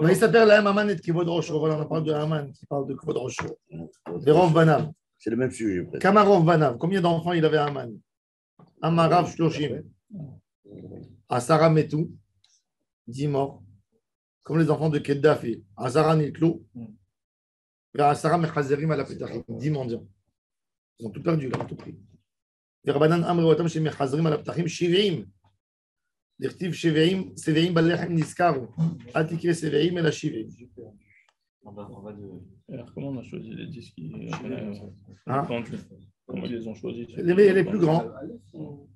Mais il s'appelle la Haman et Kivod Rocho. Voilà, on parle de Haman qui parle de Kivod Rocho. De Rov Banav. C'est le même sujet. Kamarov Banav. Combien d'enfants il avait Haman? Amarav Shloshim. Asara Metou. 10 morts. Comme les enfants de Keddafi. Asara Nitlou. Et Asara Mechazerim à la Petachim. 10 mendiants. Ils ont tout perdu, ils ont tout pris. ורבנן אמרו אותם שמחזרים על הפתחים 70. דכתיב 70 בלחם נזכרו. אל תקרא 70 אלא 70. Alors, comment on a choisi les 10 qui vendus? Comment ils les ont choisis? Les plus grands.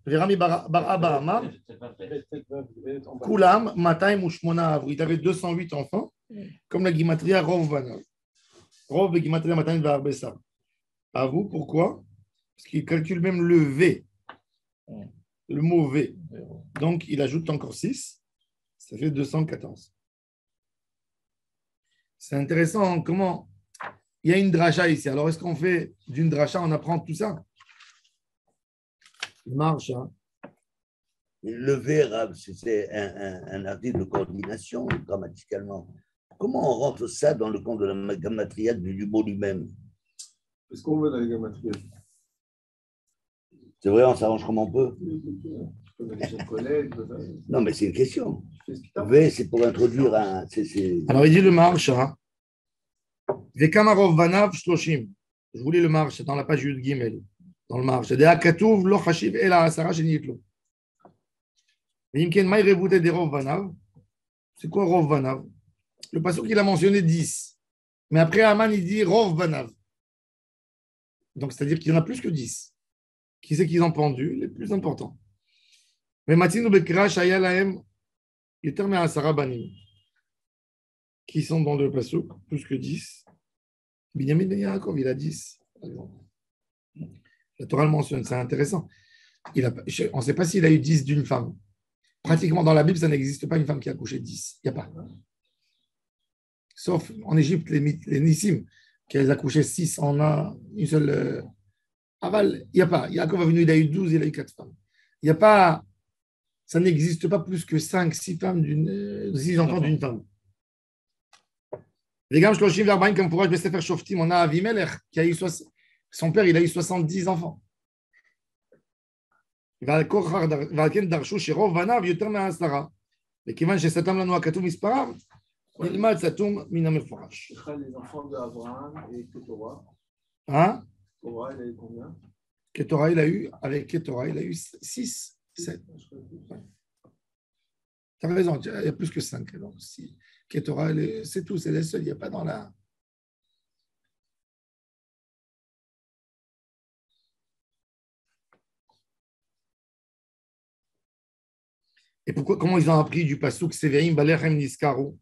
Rami bar Abba Amar. Kulam, Mataim ou Shmona Avri. Il avait 208 enfants, comme la Gimatria Rov Banav. Rov et Gimatria Mataim va Arbessa. À vous, pourquoi? Parce qu'il calcule même le V, le mot V. Donc, il ajoute encore 6, ça fait 214. C'est intéressant comment il y a une dracha ici. Alors, est-ce qu'on fait d'une dracha, on apprend tout ça? Il marche. Hein? Le V, c'est un article de coordination grammaticalement. Comment on rentre ça dans le compte de la gammatria du mot lui-même? Est-ce qu'on veut dans les gammatries? C'est vrai, on s'arrange comme on peut. Collègues, non, mais c'est une question. V, c'est pour introduire un. Alors, il dit le marche. Hein? Vekamarov Vanav Shloshim. Je voulais le marche dans la page Yud Gimel. Dans le marche. De Akatouv Lo Chashiv Ela Asara Shenitlo. Vimken Maï Rebouté de Rov Vanav. C'est quoi Rov Vanav? Le passage qu'il a mentionné 10. Mais après, Aman, il dit Rov Vanav. Donc, c'est-à-dire qu'il y en a plus que 10. Qui c'est qu'ils ont pendu? Les plus importants. Mais Matinu Bekra Shaya Lahem Yeter Me'asara Banim. Qui sont dans le pasuk, plus que 10. Binyamin Ben Yaakov, il a 10. La Torah le mentionne, c'est intéressant. On ne sait pas s'il a eu 10 d'une femme. Pratiquement dans la Bible, ça n'existe pas une femme qui a accouché 10. Il n'y a pas. Sauf en Égypte, les Nissim, qui a accouché 6 en une seule. Aval, il n'y a pas. Yaakov est venu, il a eu 12, il a eu 4 femmes. Il n'y a pas. Ça n'existe pas plus que 5, 6 femmes 6 enfants d'une femme. Les gars, comme pour faire Shoftim, on a Avimelech, qui a eu son père, il a eu 70 enfants. C'est pour les enfants d'Abraham et Ketora. Hein? Ketora, il a eu combien? Ketora, il a eu, avec Ketora, il a eu 6, 7. Tu as raison, il y a plus que 5. Donc, si Ketora, c'est tout, c'est les seuls, il n'y a pas dans la. Et pourquoi, comment ils ont appris du pasuk Severim Balechem Niskaru?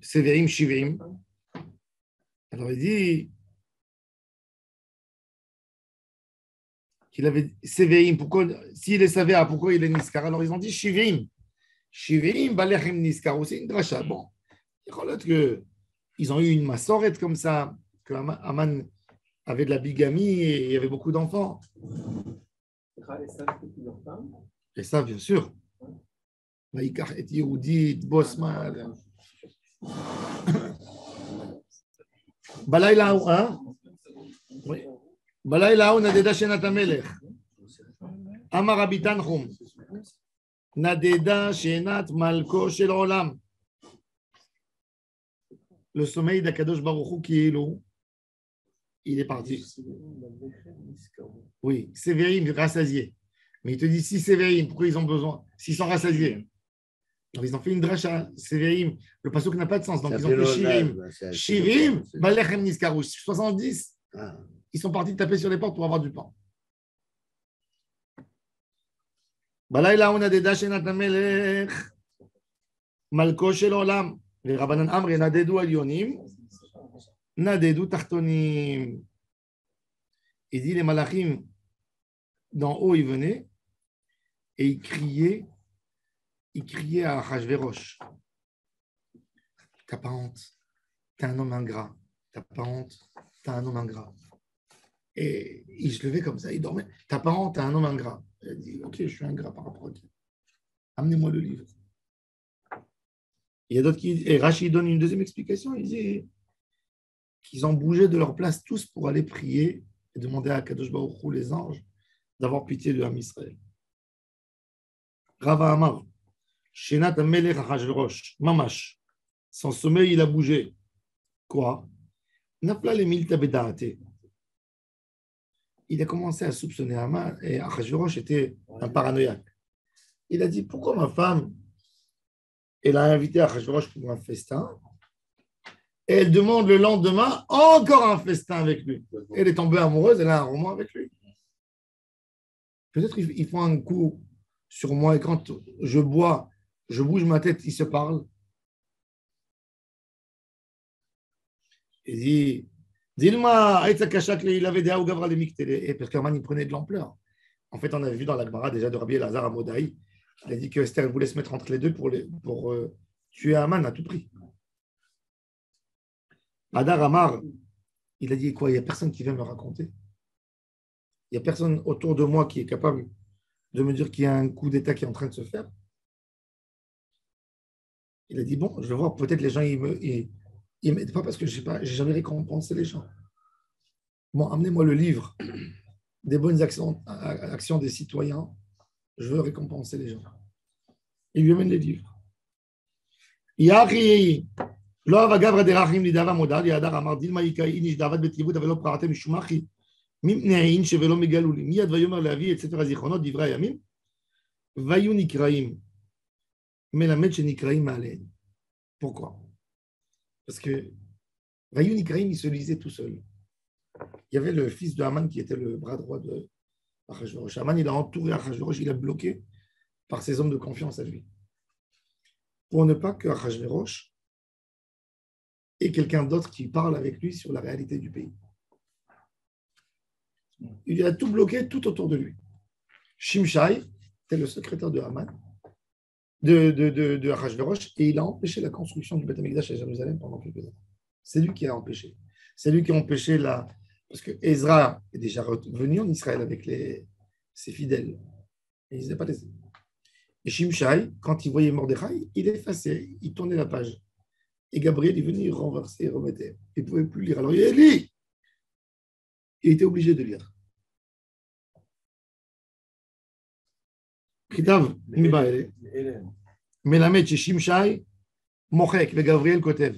Severim Shiverim. Alors il dit qu'il avait Severim, pourquoi, s'il les savait, pourquoi il est Niskar? Alors ils ont dit Shiverim. Shiverim Balechem Niskaru, c'est une dracha. Bon, il faut qu'ils ont eu une massorette comme ça, que Aman avait de la bigamie et il y avait beaucoup d'enfants. Et ça, bien sûr. ויקח את יהודית, בוסמן. בלילה ההוא, בלילה ההוא נדדה שנת המלך. אמר רבי תנחום, נדדה שנת מלכו של עולם. Le sommeil d'Akadosh Baruch Hu, כאילו, il est parti. Oui, Sévérim, rassasié. Mais il te dit, si Sévérim, pourquoi ils ont besoin? S'ils sont rassasiés. Alors, ils ont fait une dracha, Sévérim. Le pasuk n'a pas de sens. Donc, ils ont fait Shirim. Shirim, Balechem Niskaru. 70. Ils sont partis taper sur les portes pour avoir du pain. Balayla on a des dashenat amelech. Malko shel olam. Les Rabbanan Amre nadedu alyonim. Nadedu tartonim. Il dit les malachim d'en haut, ils venaient et ils criaient à Achashverosh. T'as pas honte, t'es un homme ingrat. T'as pas honte, t'es un homme ingrat. Et il se levait comme ça, il dormait. T'as pas honte, t'es un homme ingrat. Il a dit, ok, je suis ingrat par rapport à Dieu. Amenez-moi le livre. Il y a d'autres qui... Et Rachid donne une deuxième explication. Il dit qu'ils ont bougé de leur place tous pour aller prier et demander à Kadosh Baruch Hu, les anges, d'avoir pitié de l'âme Israël. Rava Amar, Shenat Amelech Achashverosh, Mamash, son sommeil, il a bougé. Quoi? Nafla le milta bedaate. Il a commencé à soupçonner Haman et Achashverosh était un paranoïaque. Il a dit, pourquoi ma femme, elle a invité Achashverosh pour un festin et elle demande le lendemain encore un festin avec lui. Elle est tombée amoureuse, elle a un roman avec lui. Peut-être qu'ils font un coup sur moi et quand je bois, je bouge ma tête, ils se parlent. Il dit, Dilma, il avait des Gavra et parce qu'Aman il prenait de l'ampleur. En fait, on avait vu dans la Gemara déjà de Rabbi Elazar à Modaï, il a dit que Esther voulait se mettre entre les deux pour tuer Aman à tout prix. Hadar Amar, il a dit quoi? Il n'y a personne qui vient me raconter. Il n'y a personne autour de moi qui est capable de me dire qu'il y a un coup d'État qui est en train de se faire. Il a dit, bon, je vais voir, peut-être les gens, ils m'aident pas parce que j'ai jamais récompensé les gens. Bon, amenez-moi le livre des bonnes actions des citoyens. Je veux récompenser les gens. Il lui amène les livres. Yari, לא אהבה גברא דרחים לידава מודד, יהדר אמר דילמה יקראי איש דעבד בטריבות אבל לא פרעתם משום אחי, מפני העין שבלא מגלו לי. מיד ויאמר להביא את ספר הזיכרונות, דברי הימים, והיו נקראים, מלמד שנקראים מעליהם. Pourquoi? Parce que Vayu Nikraim, il se lisait tout seul. Il y avait le fils de Haman qui était le bras droit de Achashverosh. Haman, il a entouré Achashverosh, il a bloqué par ses hommes de confiance à lui. Pour ne pas que Achashverosh ait quelqu'un d'autre qui parle avec lui sur la réalité du pays. Il a tout bloqué tout autour de lui. Shimshai était le secrétaire de Haman, de Achashverosh, et il a empêché la construction du Beth Amikdash à Jérusalem pendant quelques années. C'est lui qui a empêché. C'est lui qui a empêché la... Parce que Ezra est déjà revenu en Israël avec ses fidèles. Et ils n'avaient pas laissé. Et Shimshai, quand il voyait Mordechai, il effaçait, il tournait la page. Et Gabriel est venu renverser et remettait. Il ne pouvait plus lire. Alors il lit. Il était obligé de lire. Khitav, מלמד ששמשי מוחק וגבריאל כותב.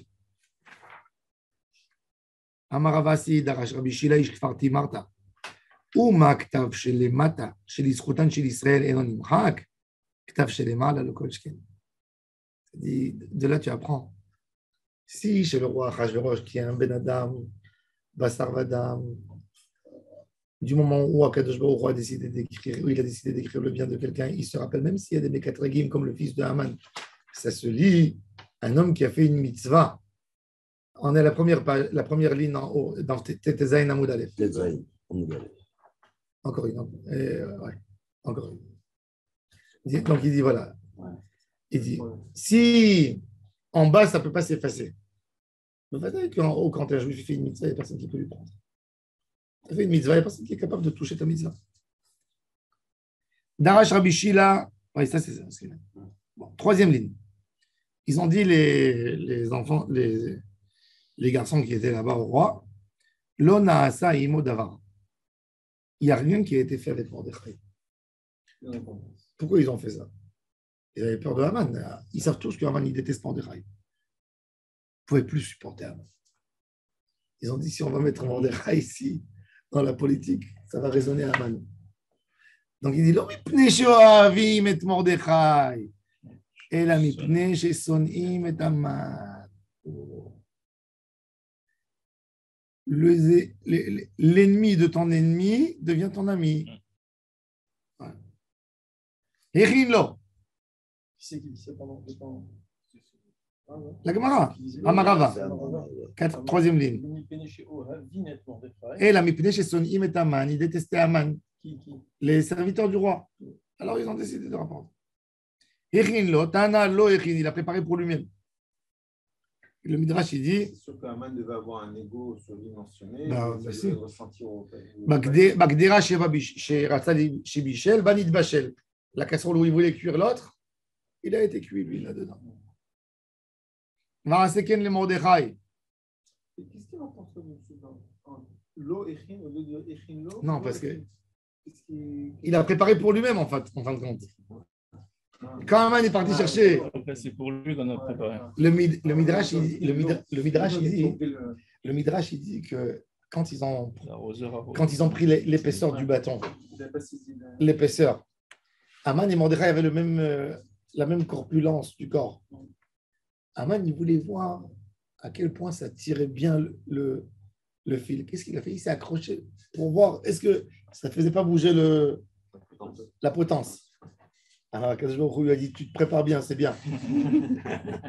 אמר רב אסי דרש רבי שילה איש כפר תימרתא, ומה כתב שלמטה שלזכותן של ישראל אינו נמחק, כתב שלמעלה לא כל שכן. De là tu apprends. Si chez le roi Achashverosh, qui est un Ben Adam, Basar Vadam, du moment où Akadosh Baruch Hu a décidé d'écrire, où il a décidé d'écrire le bien de quelqu'un, il se rappelle même s'il y a des Mekatragim comme le fils de Haman. Ça se lit, un homme qui a fait une mitzvah. On est la première ligne en haut, dans Tetezaïn Amoud Aleph. Encore une. Ouais, encore une. Donc il dit voilà. Il dit si en bas ça ne peut pas s'effacer, mais peut-être qu'en haut, quand un juif fait une mitzvah, il n'y a personne qui peut lui prendre. Tu as fait une mitzvah, il n'y a personne qui est capable de toucher ta mitzvah. Darash Rabbi Shila, oui, ça c'est ça. Bon, troisième ligne. Ils ont dit les enfants, les garçons qui étaient là-bas au roi, Lona asa imo davar. Il n'y a rien qui a été fait avec Mordechai. Pourquoi ils ont fait ça? Ils avaient peur de Haman. Ils savent tous que Haman, il déteste Mordechai. Ils ne pouvaient plus supporter Haman. Ils ont dit, si on va mettre Mordechai ici, dans la politique, ça va résonner à Haman. Donc il dit, לא מפני שאוהבים את מרדכי, אלא מפני ששונאים את המן. L'ennemi de ton ennemi devient ton ami. Erinlo. Qui c'est qui dit ça pendant le temps? La Gemara, Amarava, troisième ligne. Et la mipnei shesonim et Haman, ils détestaient Haman, les serviteurs du roi. Alors ils ont décidé de rapporter. Erinlo, Tana lo Erin, il a préparé pour lui-même. Le Midrash, il dit. C'est sûr qu'Haman devait avoir un ego surdimensionné. Bah, ça devait ressentir au Bagdera chez Ratzal chez Bichel, Banit Bachel. La casserole où il voulait cuire l'autre, il a été cuit, lui, là-dedans. Vaaseken le Mordechai. Qu'est-ce qu'il rencontre dans l'eau Echin au lieu de Echin l'eau? Non, parce que il a préparé pour lui-même en fin de compte. Quand Aman est parti chercher. C'est pour lui qu'on a préparé. Le Midrash, il dit que quand ils ont pris l'épaisseur du bâton, l'épaisseur, Aman et Mordechai avaient la même corpulence du corps. Aman, il voulait voir à quel point ça tirait bien le fil. Qu'est-ce qu'il a fait? Il s'est accroché pour voir est-ce que ça ne faisait pas bouger la potence. Alors, Akadosh Baruch Hu lui a dit, tu te prépares bien, c'est bien.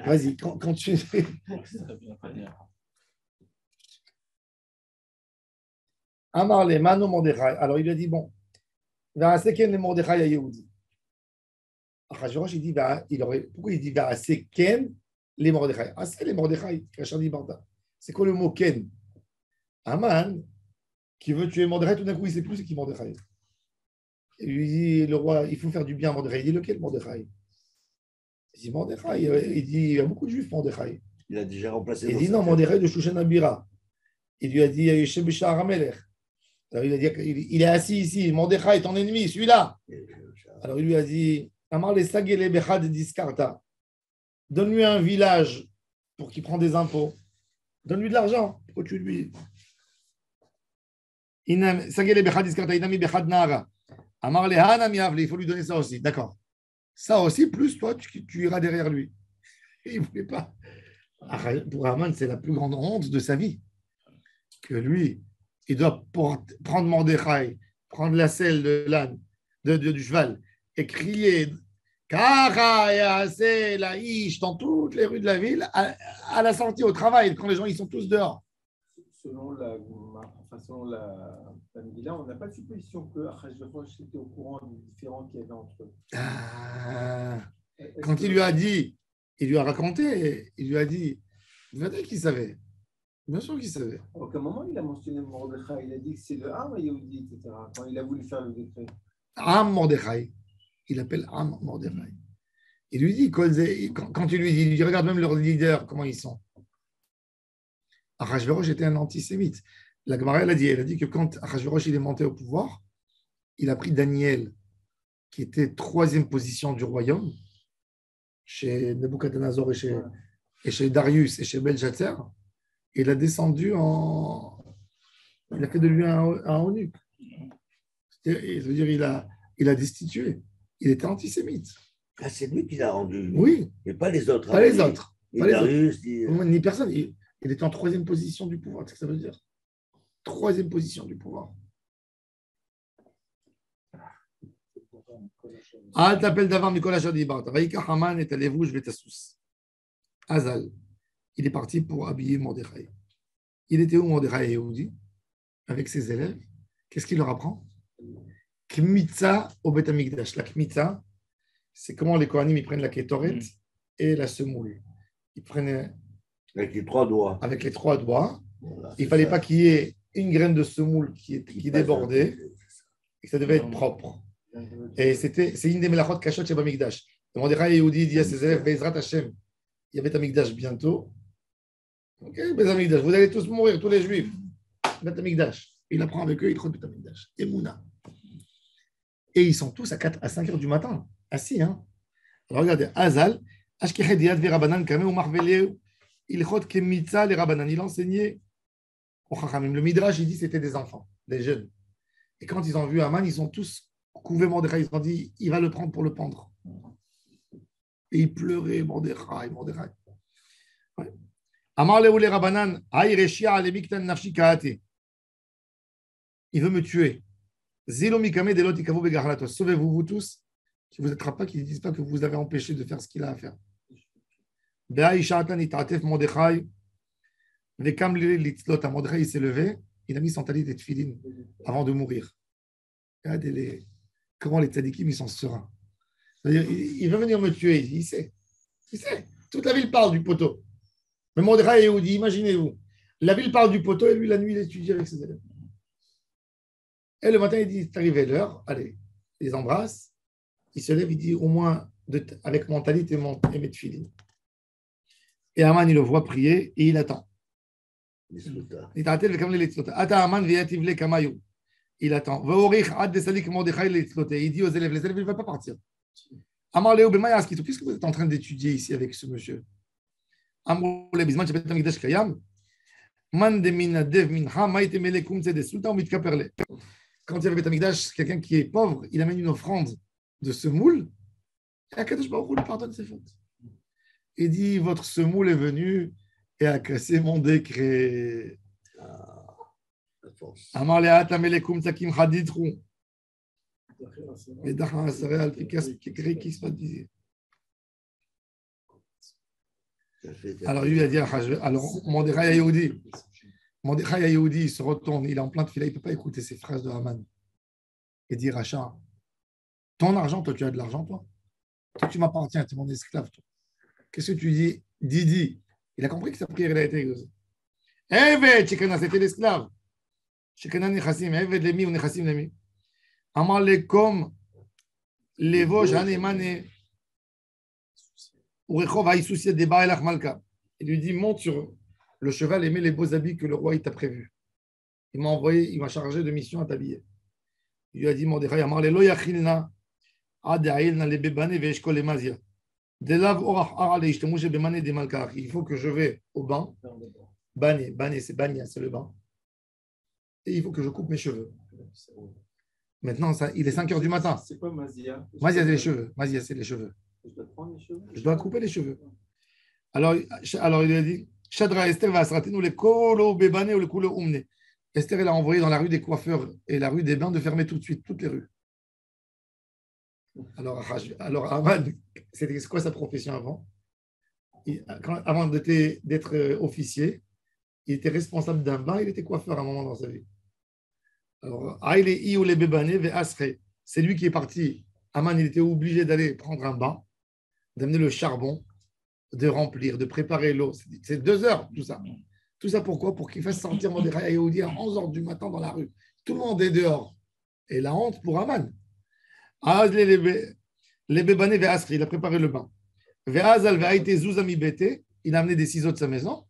Vas-y, quand tu... Amar le Mano Mordechai. Alors, il lui a dit, bon, Va'aseken le Mordechai à Yehudi. Achashverosh, il dit, pourquoi il dit Va'aseken les Mordechai? Ah, c'est les Mordechai, Kachandi Barda. C'est quoi le mot Ken? Aman, qui veut tuer Mordechai, tout d'un coup, il ne sait plus c'est qui Mordechai. Il lui dit, le roi, il faut faire du bien à Mordechai. Il dit, lequel Mordechai? Il dit, Mordechai. Il dit, il y a beaucoup de juifs, Mordechai. Il a déjà remplacé. Il dit, non, Mordechai de Shushan Abira. Il lui a dit, Yeshem Bishar Hamelech. Alors il a dit, il est assis ici, Mordechai, ton ennemi, celui-là. Alors il lui a dit, Amar le Sagele Bechad Diskarta. Donne-lui un village pour qu'il prenne des impôts. Donne-lui de l'argent. Pourquoi tu lui. Sagele Bechad Diskarta, Inami Bechad Nara. Amar le Hanam Yavle, il faut lui donner ça aussi. D'accord. Ça aussi, plus toi, tu iras derrière lui. Et il ne voulait pas. Pour Haman, c'est la plus grande honte de sa vie. Que lui, il doit prendre Mordechai, prendre la selle de l'âne, du cheval, et crier Kara et la Ish dans toutes les rues de la ville, à la sortie au travail, quand les gens ils sont tous dehors. Selon la Megillah, on n'a pas de supposition que Achashverosh était au courant des différends qu'il y avait entre eux. Quand il lui a dit, il lui a raconté, il lui a dit, vous savez qu'il savait. Bien sûr qu'il savait. À aucun moment il a mentionné Mordechai, il a dit que c'est le Ham Yehudi, etc. Quand il a voulu faire le décret. Ham Mordechai. Il appelle Ham Mordechai. Il lui dit, quand il lui dit, regarde même leurs leaders, comment ils sont. Achashverosh était un antisémite. La Gemara, elle a dit que quand Achashverosh il est monté au pouvoir, il a pris Daniel, qui était 3e position du royaume, chez Nebuchadnezzar et chez Darius et chez Belshazzar. Il a descendu il a fait de lui un eunuque. C'est-à-dire, il a destitué. Il était antisémite. Ah, c'est lui qui l'a rendu. Oui. Et pas les autres. Pas les autres. Ni Darius, ni personne. Il était en 3e position du pouvoir. C'est ce que ça veut dire. 3e position du pouvoir. Al t'appelle d'avoir Nicolas Chadibar. Vaïka Haman et allez-vous, je vais t'assous. Azal. Il est parti pour habiller Mordechai. Il était où Mordechai Yehudi avec ses élèves? Qu'est-ce qu'il leur apprend? Kmitza au Bet Amikdash. La Kmitza, c'est comment les Kohanim ils prennent la Kétoret et la semoule. Ils prennent avec les 3 doigts. Avec les 3 doigts. Voilà, il ne fallait pas qu'il y ait une graine de semoule qui débordait et que ça devait être propre. Et c'est une des melachot kashot chez Bamikdash. Mordechai Yehudi dit à ses élèves, Bezrat Hashem, il y avait Amikdash bientôt. Ok, Amikdash, vous allez tous mourir, tous les juifs. Bet Amikdash. Il apprend avec eux, il croit Bet Amikdash. Et Mouna. Et ils sont tous à 5 heures du matin, assis. Hein. Alors regardez, Azal, Ashkechet Yad Verabanan, Kameu Marveleu, il chot Kemitza les Rabanan. Il enseignait au Chachamim. Le Midrash, il dit c'était des enfants, des jeunes. Et quand ils ont vu Aman, ils ont tous couvé Mordechai. Ils ont dit il va le prendre pour le pendre. Et ils pleuraient, Mordechai. Ouais. Amar Leoule Rabanan, Aïreshia Alemiktan Nafshi Kaate. Il veut me tuer. Sauvez-vous, vous tous, qui ne vous attrapent pas, qui ne disent pas que vous avez empêché de faire ce qu'il a à faire. Mordechai, il s'est levé, il a mis son talit et tefilin avant de mourir. Regardez comment les tzadikim ils sont sereins. C'est-à-dire, il veut venir me tuer, il sait. Toute la ville parle du poteau. Mais Mordechai Yehudi, imaginez-vous, la ville parle du poteau et lui, la nuit, il étudie avec ses élèves. Et le matin, il dit, c'est arrivé l'heure, allez, il les embrasse, il se lève, il dit, au moins, avec mon talit et mes tefilin. Et Aman, il le voit prier et il attend. Nisruta. Il attend. Il dit aux élèves, les élèves, il ne va pas partir. Amar Léo Bema, qu'est-ce que vous êtes en train d'étudier ici avec ce monsieur? Amar Léo Bisman, tu peux Mikdash Kayam. Man de Mina Dev Minha, Maïte Melekum Tzede Sultan Mitka Perle. Quand il y avait Beth Amikdash, quelqu'un qui est pauvre, il amène une offrande de semoule et Akadosh Baruch Hu lui pardonne ses fautes. Il dit, votre semoule est venu et a cassé mon décret. Amar Le'at Amelekum Tzakim Haditru. Et Dachan Asare Alpikas qui se disait. Alors lui a dit, alors Mordechai Yehoudi, il se retourne, il est en plein de filet, il ne peut pas écouter ces phrases de Haman. Il dit, Racha, ton argent, toi tu as de l'argent, toi. Toi tu m'appartiens, tu es mon esclave, toi. Qu'est-ce que tu dis? Didi. Il a compris que sa prière elle a été exaucée. Eved, Shekana, c'était l'esclave. Shekana Nechassim, Eved Lemi ou Nechassim Lemi. Amar Lekom, Levo, Jane Mane. Il lui dit, monte sur le cheval et mets les beaux habits que le roi t'a prévus. Il m'a envoyé, il m'a chargé de mission à t'habiller. Il lui a dit, Mordechai, Amar Lelo Yachilna, Adailna le Bebane Veshko le Mazia. Delav Orach Arale Ishtemouche Bemane de Malkar. Il faut que je vais au bain. Bané, c'est Bania, c'est le bain. Et il faut que je coupe mes cheveux. Maintenant, ça, il est 5 heures du matin. C'est quoi Mazia? Mazia, c'est les cheveux. Mazia, c'est les cheveux. Je dois prendre les cheveux? Je dois couper les cheveux. Alors il a dit, Shadra Esther va se nous les kolo bébane ou le kolo umne. Esther, elle a envoyé dans la rue des coiffeurs et la rue des bains de fermer tout de suite toutes les rues. Alors Haman, c'était quoi sa profession avant? Avant d'être officier, il était responsable d'un bain, il était coiffeur à un moment dans sa vie. Alors, c'est lui qui est parti. Haman, il était obligé d'aller prendre un bain, d'amener le charbon, de remplir, de préparer l'eau. C'est 2 heures, tout ça. Tout ça pourquoi? Pour qu'il fasse sortir Mordechai Yehoudi à 11 heures du matin dans la rue. Tout le monde est dehors. Et la honte pour Haman. Les bébanés ve'asri, il a préparé le bain. Ve'azal ve'aïté zouzami bete, il a amené des ciseaux de sa maison.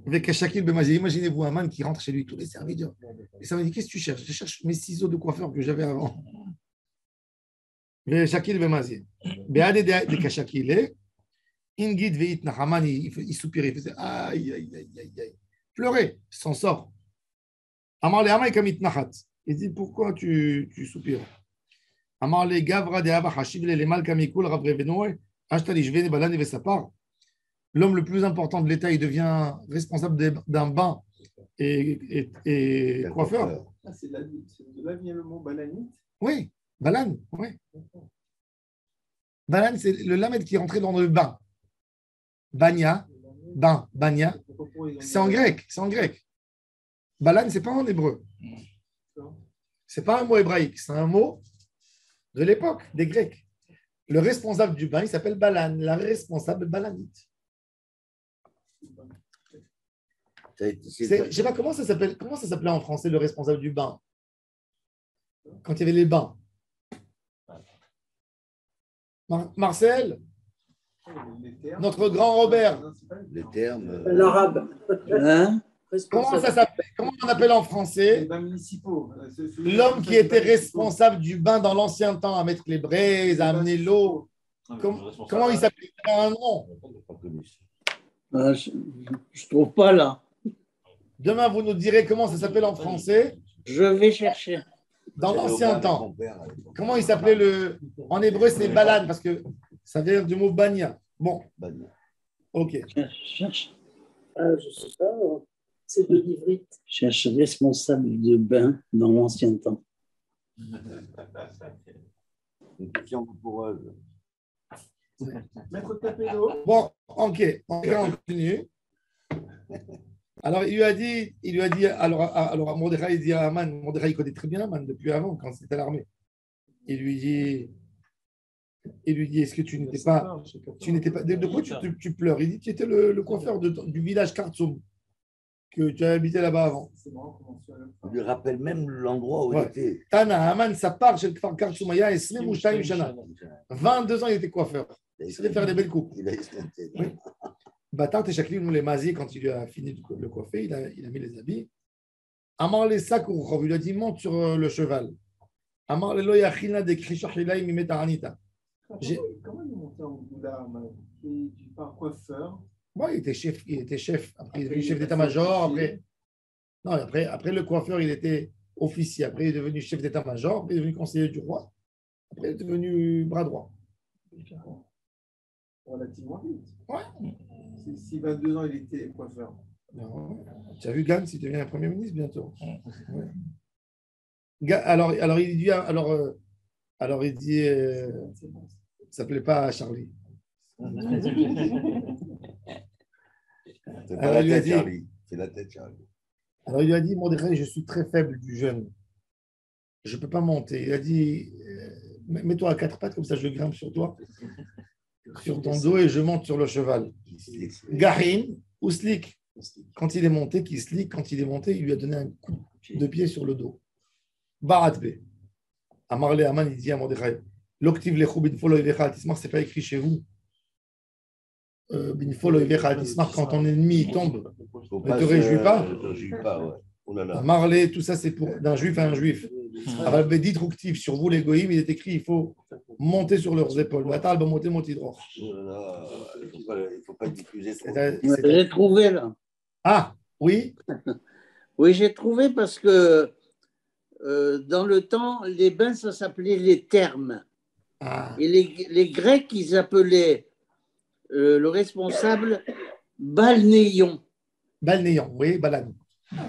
Ve'kashakil bemazi, imaginez-vous Haman qui rentre chez lui, tous les serviteurs. Et ça me dit, qu'est-ce que tu cherches? Je cherche mes ciseaux de coiffeur que j'avais avant. Ve'shakil bemazi. Be'ade de kashakile, ingid ve'itna, Haman, il soupirait, il faisait aïe, aïe, aïe, aïe, aïe. Pleurait, il s'en sort. Amar le Haman kamit nachat. Il dit, pourquoi tu soupires? Amar le Gavra de Abba Hashiv le mal kamikul Rav Revenoé, Ashtali Jvene Balan et Vesapar. L'homme le plus important de l'État, il devient responsable d'un bain et coiffeur. C'est de là vient le mot balanite? Oui, Balan, oui. Balan, c'est le lamed qui est rentré dans le bain. Bania, bain, bania. C'est en grec, c'est en grec. Balan, c'est pas en hébreu. C'est pas un mot hébraïque, c'est un mot de l'époque, des Grecs. Le responsable du bain, il s'appelle Balan, la responsable balanite. Je ne sais pas comment ça s'appelait en français le responsable du bain. Quand il y avait les bains. Marcel, notre grand Robert. Les termes. L'arabe. Hein? Comment ça s'appelle? Comment on appelle en français? Les bains municipaux. L'homme qui était responsable du bain dans l'ancien temps, à mettre les braises, à amener l'eau. Comment il s'appelait? Il a un nom. Je ne trouve pas là. Demain, vous nous direz comment ça s'appelle en français. Je vais chercher. Dans l'ancien temps. Comment il s'appelait en hébreu, c'est Balan, parce que ça vient du mot Bania. Bon. Ok. Cherche. Je ne sais pas. C'est de l'ivrite. Cherche responsable de bain dans l'ancien temps. Une question pour eux. Maître Tapélo. Bon, ok, on continue. Alors, il lui a dit, alors Mordechai, il dit à Haman, Mordechai, il connaît très bien Haman depuis avant, quand c'était à l'armée. Il lui dit, est-ce que tu n'étais pas, de quoi tu pleures? Il dit, tu étais le coiffeur du village Khartoum, que tu as habité là-bas avant. Il lui rappelle même l'endroit où il était. Tana, Haman, ça part chez le Kfar Khartoumaya et Smem Ushtaim Shana. 22 ans, il était coiffeur. Il savait faire des belles coupes. Il a esquinté. Oui. Batar Teshakli nous les mazis, quand il a fini de le coiffer, il a mis les habits. Amar les sacs, il lui a dit monte sur le cheval. Amar les loyachina de Krishachila imimeta anita. Comment il est monté en Goula? Il part coiffeur. Moi, il était chef. Après, il est devenu chef d'état-major. Après le coiffeur, il était officier. Après, il est devenu chef d'état-major. Après, il est devenu conseiller du roi. Après, il est devenu bras droit. Relativement vite. Ouais. Si 22 ans, il était coiffeur. Non. Tu as vu Gantz, il devient Premier ministre bientôt. Ouais. Alors, il dit, ça ne plaît pas à Charlie. C'est pas la tête, Charlie. C'est la tête, Charlie. Alors, il lui a dit, Mordechai, je suis très faible du jeune. Je ne peux pas monter. Il a dit, mets-toi à quatre pattes, comme ça je grimpe sur toi, sur ton dos, et je monte sur le cheval. Garin ou Slick. Quand il est monté, il lui a donné un coup de pied sur le dos. Baratbe. Amarle Aman, il dit à Mordechai, l'octive lechou binfolo ivecha tismar, c'est pas écrit chez vous. Binfolo ivecha tismar, quand ton ennemi tombe, ne te réjouis pas. Ne te réjouis pas, ouais. Oh là là. Amarle, tout ça c'est pour d'un juif à un juif. Alors, dit Rouktiv, sur vous les goïms, il est écrit, il faut monter sur leurs épaules. Oh là là, il ne faut pas diffuser trop. J'ai trouvé là. Ah, oui. Oui, j'ai trouvé parce que dans le temps, les bains, ça s'appelait les thermes. Ah. Et les Grecs, ils appelaient le responsable balnéion. Balnéon, oui, Balan.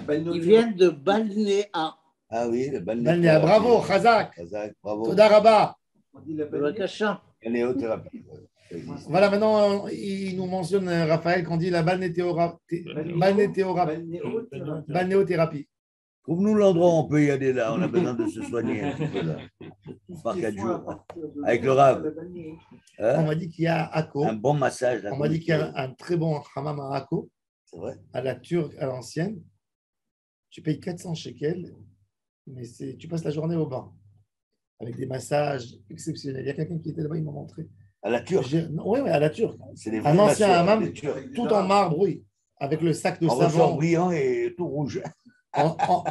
Ils viennent de balnéa. Ah oui, le Balnéa, bravo, Khazak. Khazak, bravo. Toda Rabba. On dit la Balnéothérapie. Voilà, maintenant, il nous mentionne, Raphaël, qu'on dit la balnéothérapie. Trouve-nous l'endroit où on peut y aller là. On a besoin de se soigner un petit peu là. Par 4 jours. Avec le Rav. On m'a dit qu'il y a à Akko. Un bon massage. On m'a dit qu'il y a un très bon hammam à Akko. C'est vrai. À la turque, à l'ancienne. Tu payes 400 shekels, mais tu passes la journée au bain. Avec des massages exceptionnels. Il y a quelqu'un qui était là-bas, il m'a montré. À la turque. Oui, à la turque. C'est des un ancien hammam, Turcs. tout en marbre, oui. Avec le sac de En ressort savon. brillant et tout rouge.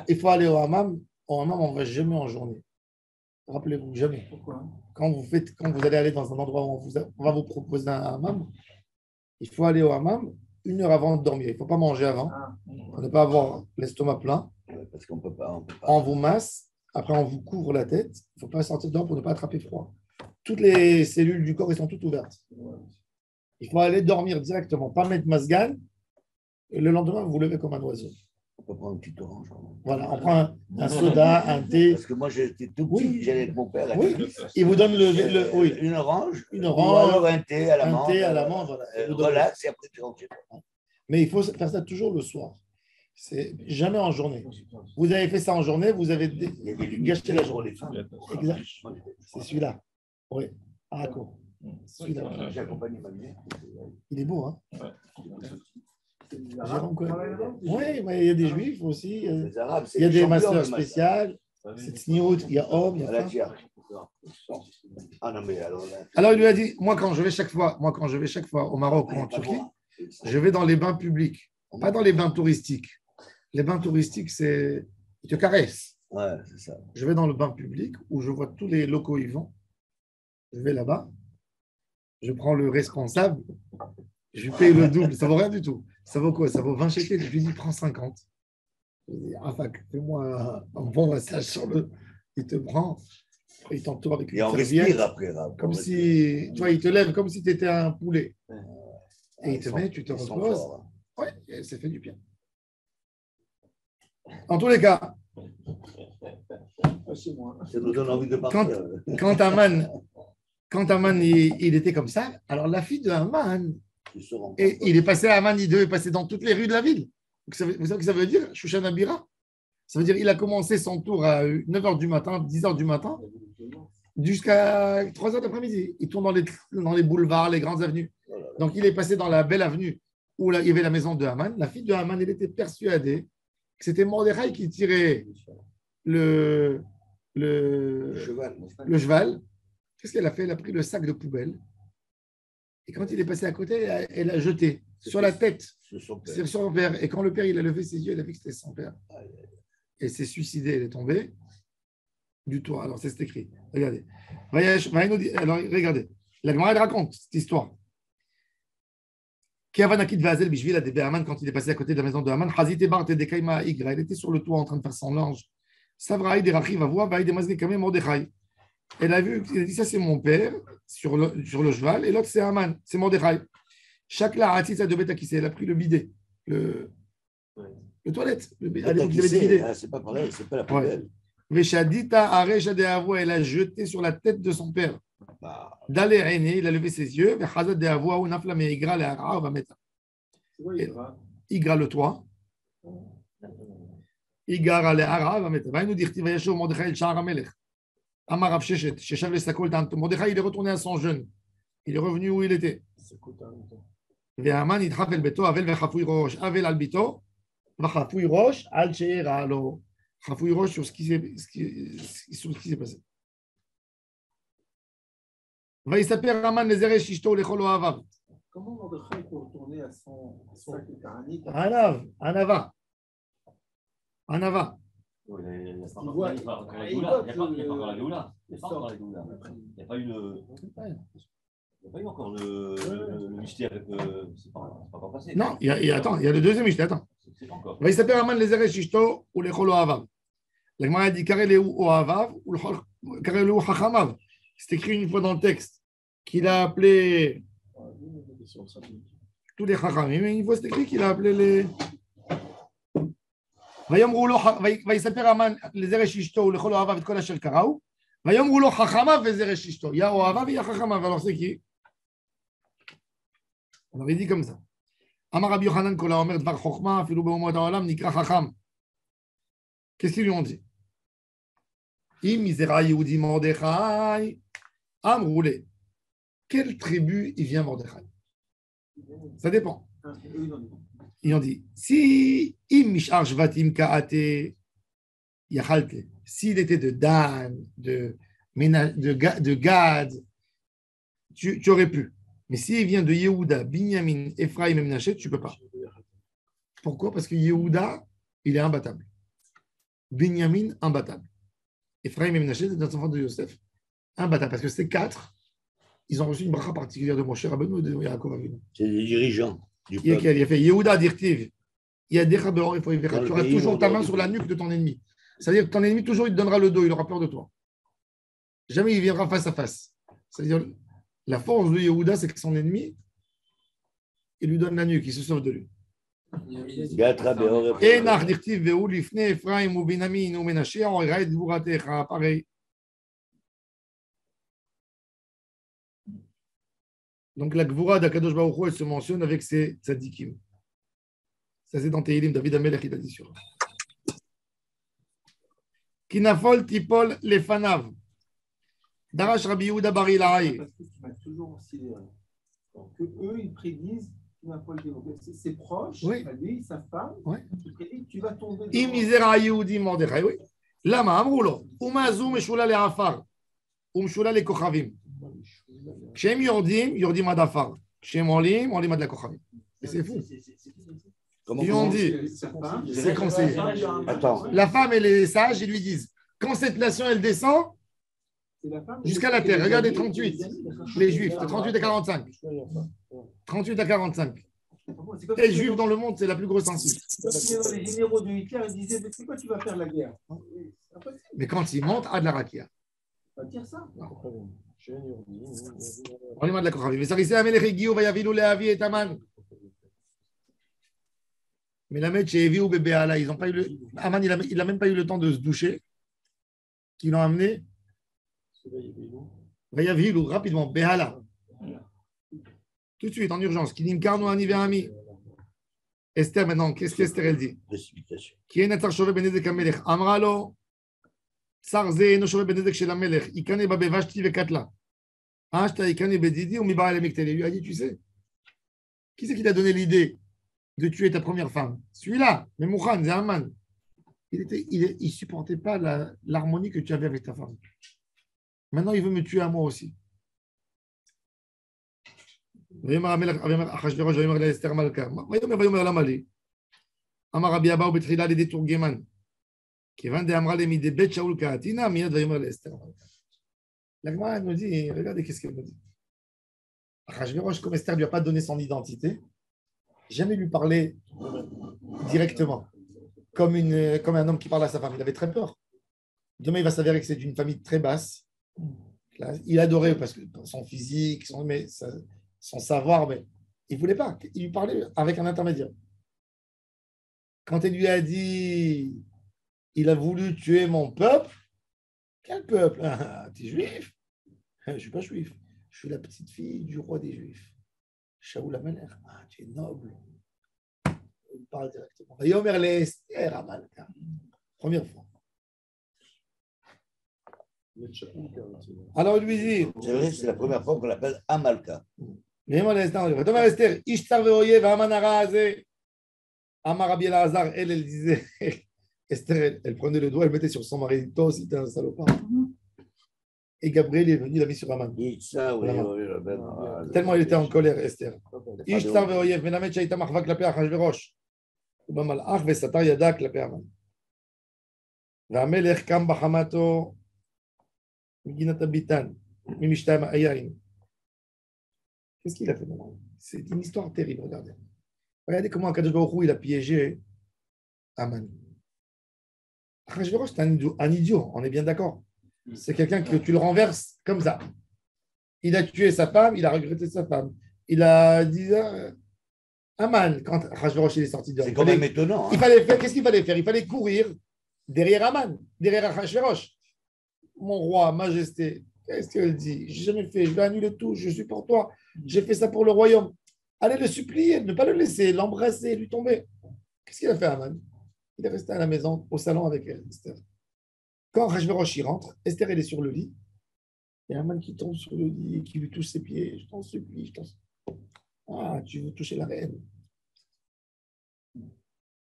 Il faut aller au hammam. Au hammam, on ne va jamais en journée. Rappelez-vous, jamais. Pourquoi? Quand vous allez aller dans un endroit où on va vous proposer un hammam, il faut aller au hammam 1 heure avant de dormir. Il ne faut pas manger avant. Pour ne pas avoir l'estomac plein. Parce qu'on peut pas. On vous masse. Après, on vous couvre la tête. Il ne faut pas sortir dedans pour ne pas attraper froid. Toutes les cellules du corps, elles sont toutes ouvertes. Il faut aller dormir directement, pas mettre masgan. Et le lendemain, vous vous levez comme un oiseau. On peut prendre une petite orange. Voilà, on prend un soda, un thé. Parce que moi, j'étais tout petit, j'allais avec mon père. Oui, il vous donne une orange. Ou alors un thé à la menthe. Voilà. Relax, et après tu rentres chez toi. Mais il faut faire ça toujours le soir. C'est jamais en journée. Vous avez fait ça en journée, vous avez gâché la journée. Exact. C'est celui-là. Oui. Ah, d'accord. Celui-là. J'ai accompagné ma mère. Il est beau, hein? Oui, mais il y a des juifs aussi. Il y a des masseurs spéciales. C'est Tsniout, il y a Homme, il y a femme. Ah non, mais alors. Alors il lui a dit, moi quand je vais chaque fois au Maroc ou en Turquie, je vais dans les bains publics, pas dans les bains touristiques. Les bains touristiques, c'est. Ils te caressent. Ouais, c'est ça. Je vais dans le bain public où je vois tous les locaux y vont. Je vais là-bas. Je prends le responsable. Je lui paye le double. Ça vaut rien du tout. Ça vaut quoi? Ça vaut 20 shekels. Je lui dis, prends 50. Je lui dis, fais-moi un bon massage sur le. Il te prend. Il t'entoure avec une serviette. Respire après. Comme si. Tu vois, il te lève comme si tu étais un poulet. Et il te met, tu te reposes. Ouais, et ça fait du bien. En tous les cas, ça nous donne envie de partir. Quand Aman il était comme ça, alors la fille de Aman, et il est passé à Aman, il devait passer dans toutes les rues de la ville. Vous savez ce que ça veut dire, Shushan Bira? Ça veut dire qu'il a commencé son tour à 9h du matin, 10h du matin, jusqu'à 3h d'après-midi. Il tourne dans les boulevards, les grandes avenues. Donc il est passé dans la belle avenue où il y avait la maison de Aman. La fille de Aman, elle était persuadée que c'était Mordechai qui tirait le cheval. Qu'est-ce qu'elle a fait? Elle a pris le sac de poubelle. Et quand il est passé à côté, elle a jeté. sur la tête. C'est son père. C'est son père. Et quand le père il a levé ses yeux, il a vu que c'était son père. Et s'est suicidé, il est tombé du toit. Alors c'est écrit. Regardez. Alors regardez. La Gemara elle raconte cette histoire. Kavanakit Vazel Bishvil a des Haman quand il est passé à côté de la maison de Haman. Hazite Barte de Kaima Igra. Il était sur le toit en train de faire son linge. Savraï de Rachi va voir, Vaï de Mazne Kamé Mordechai. Elle a vu, il a dit ça c'est mon père sur le cheval et l'autre c'est Haman, c'est Mordechai. Chaque là a de Betakissé, elle a pris le bidet, le toilette. C'est pas pareil, c'est pas la poubelle. Veshadita Aresha de Avoua, elle a jeté sur la tête de son père. D'aller aîné, il a levé ses yeux. Vechazat de Avoua, ou Nafla, mais Igra, le Hara, va mettre. Igra le toit. Igra le Hara, va mettre. Va nous dire, va yasho Mordechai, le Shahar Amelech. Amar Rav Sheshet, Sheshav le Sakol Tanto. Mordechai, il est retourné à son jeûne. Il est revenu où il était. Ve'aman, il trafel beto, avel vechafoui roche, avel al bito, vechafoui roche, al she'era lo. Chafoui roche sur ce qui s'est passé. Va s'appeler Raman les eresh ishto lechol oavav. Comment Mordechai peut retourner à son sac de Taranit? Anava. Il n'y a pas encore la Géoula. Il n'y a pas encore la Géoula. Il n'y a pas eu encore le mystère. C'est pas encore passé. Non, attends, il y a le deuxième mystère. Attends. C'est pas encore. Va s'appeler Raman les eresh ishto ou lechol oavav. La Gemara a dit Kareleu oavav ou Kareleu chachamav. C'est écrit une fois dans le texte qu'il a appelé tous les chachamim, mais une fois c'est écrit qu'il a appelé les. ויספר המן לזרש אשתו ולכל אוהביו את כל אשר קראו, ויאמרו לו חכמיו וזרש אשתו, יא אוהביו ויא חכמיו. Alors c'est qui? On avait dit comme ça. אמר רבי יוחנן כל האומר דבר חוכמה אפילו באומות העולם נקרא חכם. Qu'est-ce qu'ils lui ont dit? אם מזרע יהודי מרדכי, אמרו לי, quelle tribu il vient Mordechai? Ça dépend. Ils ont dit, si s'il était de Dan, de Gad, tu aurais pu. Mais s'il vient de Yehuda, Binyamin, Ephraim et Menaché, tu ne peux pas. Pourquoi? Parce que Yehuda, il est imbattable. Binyamin, imbattable. Ephraim et Menaché, c'est notre enfant de Yosef, imbattable. Parce que ces quatre, ils ont reçu une bracha particulière de Moshe Rabbeinu et de Yaakov Avinu. C'est les dirigeants. Il a fait Yehuda Dirtiv. Il y a des Chabéor, il faut y faire. Tu auras toujours ta main sur la nuque de ton ennemi. C'est-à-dire que ton ennemi, toujours, il te donnera le dos, il aura peur de toi. Jamais il viendra face à face. C'est-à-dire, la force de Yehuda, c'est que son ennemi, il lui donne la nuque, il se sauve de lui. Enach Dirtiv, Vehu, Lifne, Ephraim, ou Binyamin, ou Menaché, on ira et Dvouratecha, pareil. Donc la Gvura d'Akadosh Baruch Hu, elle se mentionne avec ses tzadikim. Ça c'est dans Tehilim, David Amelech il a dit sur. Kinafol tipol lefanav. Darash Rabbi Yehuda Bar Ilai. Parce que tu m'as toujours sidéré. Que eux, ils prédisent Kinafol ses proches, oui. Lui, sa femme, oui. Ils prédisent tu vas tomber. Imizera Yehudi Mordechai, oui. Lama Amroulo. Umazu Meshula le Afar. Umshula le Kochavim. Chem Yordim Adafar. Chem Olim Ad la Kochavim. Et c'est fou. Ils ont dit, c'est conseillé. La femme et les sages, ils lui disent, quand cette nation, elle descend, jusqu'à la terre, regardez 38, les juifs, de 38 à 45. 38 à 45. Les juifs dans le monde, c'est la plus grosse insulte. Les généraux de Hitler, ils disaient, mais c'est quoi tu vas faire la guerre? Mais quand ils montent, à de la rakia. On va dire ça. Mais la mèche est Evi ou Bébéala, ils n'ont pas eu le. Aman, il n'a même pas eu le temps de se doucher. Qu'ils l'ont amené. Vayavilou, rapidement, Béhala. Tout de suite, en urgence. Kinim Karno Aniverami. Esther, maintenant, qu'est-ce qu'Esther, elle dit? Qui est Natar Chove Benezek Amelech. Amralo. Sarze, no Chove Benezek chez la Melech. Ikane Babevashti Vekatla. Ashta Ikane Bedidi ou Miba Alemektele. Il lui a dit, tu sais, qui c'est qui t'a donné l'idée de tuer ta première femme? Celui-là, mais Mouchan, Zahman. Il ne supportait pas l'harmonie que tu avais avec ta femme. Maintenant, il veut me tuer à moi aussi. ויאמר המלך אחשוורוש ויאמר לאסתר המלכה. ויאמר למה לי? אמר רבי אבאו בתחילה על ידי תורגמן. כיוון דאמרה לי מדי בית שאול כעתינה, מיד ויאמר לאסתר המלכה. La Gemara, elle nous dit, regardez qu'est-ce qu'elle nous dit. Achashverosh, comme Esther ne lui a pas donné son identité, jamais lui parler directement, comme un homme qui parle à sa femme. Il avait très peur. Demain, il va s'avérer que c'est d'une famille très basse. Il adorait parce que son physique, son savoir, mais il ne voulait pas. Il lui parlait avec un intermédiaire. Quand elle lui a dit, il a voulu tuer mon peuple, quel peuple? Tu es juif? Je ne suis pas juif. Je suis la petite fille du roi des Juifs. Shaoul Amalek. Ah, tu es noble. Il parle directement. Yomer le Esther Amalka. Première fois. Alors il lui dit. C'est vrai, c'est la première fois qu'on l'appelle Amalka. Yomer le Esther. Thomas Esther. Ishtar veoye v'amanara azeh. Amar Rabbi Elazar. Elle disait. Esther, elle prenait le doigt, elle mettait sur son mari. Toi aussi, t'es un salopard. Et Gabriel est venu, il l'a mis sur Aman. Tellement il était en colère, Esther. Ishtar ve'oyev, menamet shaita machva klape Achashverosh. ובמלאך וסתר ידה כלפי המן. והמלך קם בחמתו מגינת הביתן, ממשתה היין. Qu'est-ce qu'il a fait maintenant? C'est une histoire terrible, regardez. Regardez comment Akadosh Baruch Hu, il a piégé Aman. Achashverosh, c'est un idiot, on est bien d'accord. C'est quelqu'un que tu le renverses comme ça. Il a tué sa femme, il a regretté sa femme. Il a dit Aman, quand Achashverosh est sorti dehors. C'est quand même étonnant. Il fallait faire, qu'est-ce qu'il fallait faire? Il fallait courir derrière Aman, derrière Achashverosh. Mon roi, majesté, qu'est-ce qu'elle dit? J'ai jamais fait, je vais annuler tout, je suis pour toi. J'ai fait ça pour le royaume. Allez le supplier, ne pas le laisser, l'embrasser, lui tomber. Qu'est-ce qu'il a fait, Aman? Il est resté à la maison, au salon avec Esther. Quand Achashverosh y rentre, Esther, elle est sur le lit. Il y a Aman qui tombe sur le lit et qui lui touche ses pieds. Je t'en supplie, je t'en supplie. Ah, tu veux toucher la reine.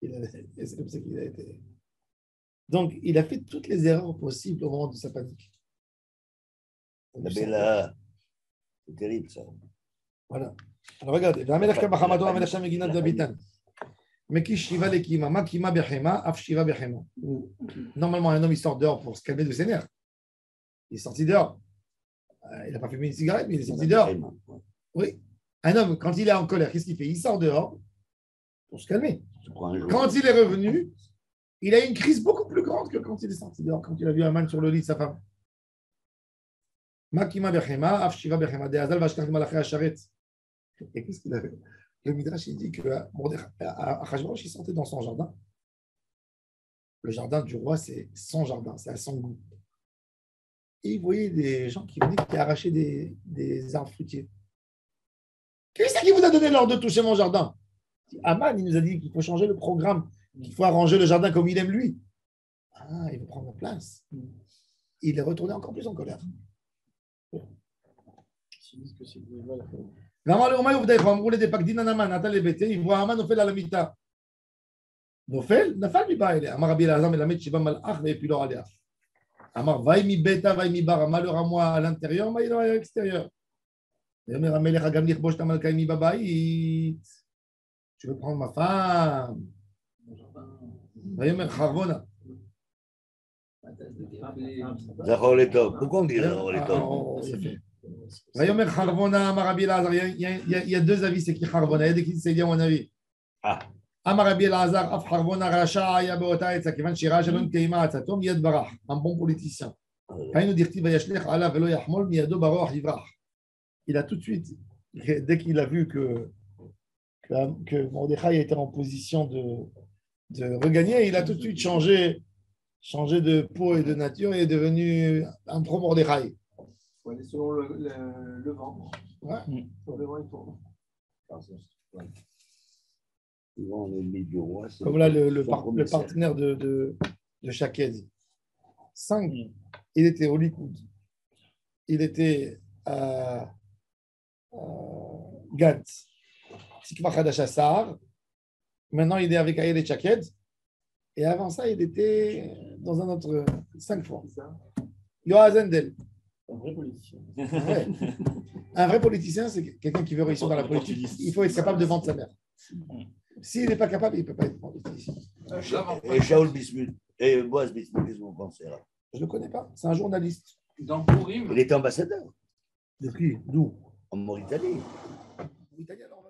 C'est comme ça qu'il a été. Donc, il a fait toutes les erreurs possibles au moment de sa panique. Mais là, c'est terrible ça. Voilà. Alors regardez. Normalement, un homme, il sort dehors pour se calmer de ses nerfs. Il est sorti dehors. Il n'a pas fumé une cigarette, mais il est sorti dehors. Oui. Un homme, quand il est en colère, qu'est-ce qu'il fait? Il sort dehors pour se calmer. Quand il est revenu, il a eu une crise beaucoup plus grande que quand il est sorti dehors, quand il a vu Aman sur le lit de sa femme. Et qu'est-ce qu'il a fait? Le Midrash, il dit que Achashverosh, il sortait dans son jardin. Le jardin du roi, c'est son jardin, c'est à son goût. Et il voyait des gens qui venaient qui arrachaient des arbres fruitiers. Qu'est-ce qui vous a donné l'ordre de toucher mon jardin? Aman, il nous a dit qu'il faut changer le programme, qu'il faut arranger le jardin comme il aime lui. Ah, il veut prendre la place. Il est retourné encore plus en colère. Il voit Aman nofel à la mita. Nofel? Nafal mi ba ele. Amar Rabbi Elazar melamed shiva malach ve'epilo alea. Amar vaï mi beta, vaï mi bar. Malheur à moi à l'intérieur, malheur à l'extérieur. Tu veux prendre ma femme? Pourquoi on dit Zachor il y a deux avis, c'est qui Harvona? Il y a des qui disent c'est mon avis. Amar Rabbi Elazar, af Harvona Racha, ya beota etza, kivan shira shalom keima atzatom yad barach. Un bon politicien. Quand il nous dit vayashlech ala velo yahmol miyado baroch yivrach. Il a tout de suite, dès qu'il a vu que Mordechai était en position de regagner, il a tout de suite changé de peau et de nature et est devenu un pro-Mordechai. Ouais, selon le vent. Ouais. Le vent, il tourne. Comme là, le partenaire de Shaked. 5, il était au Likoud. Il était à Gantz. Tikva Hadachassar. Maintenant, il est avec Ayel et Shaked. Et avant ça, il était dans un autre 5 fois. Yoaz Endel. Un vrai politicien. Ouais. Un vrai politicien, c'est quelqu'un qui veut réussir dans la politique. Il faut être capable de vendre sa mère. S'il n'est pas capable, il ne peut pas être politicien. Et Shaul Bismuth, et Boaz Bismuth, qu'est-ce que vous pensez là? Je ne le connais pas. C'est un journaliste. Dans Purim, Il était ambassadeur De qui? D'où? en Mauritanie. En Italie, alors.